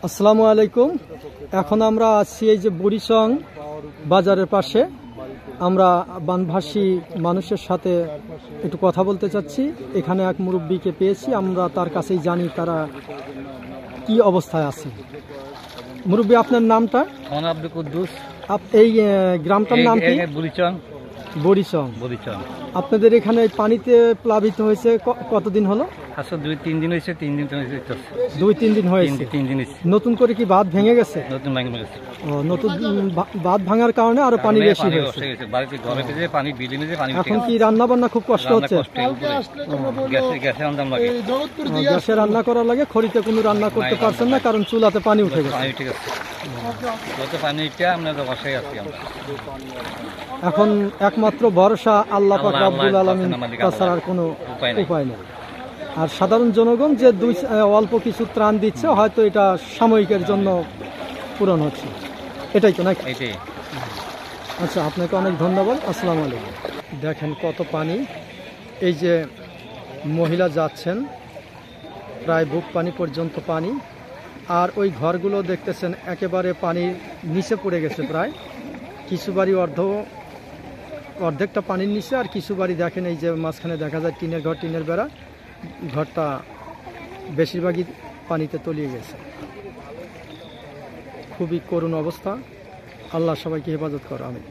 আসসালামু আলাইকুম। এখন আমরা আছি এই যে বুড়িচং বাজারের পাশে। আমরা বানভাসী মানুষের সাথে একটু কথা বলতে চাচ্ছি। এখানে এক মুরব্বীকে পেয়েছি, আমরা তার কাছেই জানি তারা কি অবস্থায় আছে। মুরব্বী, আপনার নামটা? আব্দুল কুদ্দুস। এই গ্রামটার নাম কি? বুড়িচং। বুড়িচং। আপনাদের এখানে পানিতে প্লাবিত হয়েছে কতদিন হলো? আচ্ছা, 2-3 দিন হয়েছে। 3 দিন 2-3 দিন হয়েছে। 3 দিন। নতুন করে কি বাঁধ ভেঙে গেছে? নতুন ভেঙে গেছে। নতুন বাঁধ ভাঙার কারণে আরো পানি বেশি হয়েছে। বাড়িতে ঘরে পেয়ে পানি বিল্ডিং এ পানি। এখন কি রান্না বান্না খুব কষ্ট হচ্ছে? গ্যাসে রান্না করা লাগে, খড়িতে কোনো রান্না করতে পারছেন না কারণ চুলাতে পানি উঠে গেছে। এখন একমাত্র ভরসা আল্লাহ পাক রব্বুল আলামিন, তাছাড়া আর কোনো উপায় নেই। আর সাধারণ জনগণ যে অল্প কিছু ত্রাণ দিচ্ছে, হয়তো এটা সাময়িকের জন্য পূরণ হচ্ছে, এটাই তো নাকি? আচ্ছা, আপনাকে অনেক ধন্যবাদ। আসসালামু আলাইকুম। দেখেন কত পানি। এই যে মহিলা যাচ্ছেন, প্রায় বুক পানি পর্যন্ত পানি। আর ওই ঘরগুলো দেখতেছেন একেবারে পানির নিচে পড়ে গেছে। প্রায় কিছু বাড়ি অর্ধেকটা পানির নিচে, আর কিছু বাড়ি দেখেন এই যে মাঝখানে দেখা যায় টিনের ঘর, টিনের বেড়া, ঘরটা বেশিরভাগই পানিতে তলিয়ে গেছে। খুবই করুণ অবস্থা। আল্লাহ সবাইকে হেফাজত করো। আমি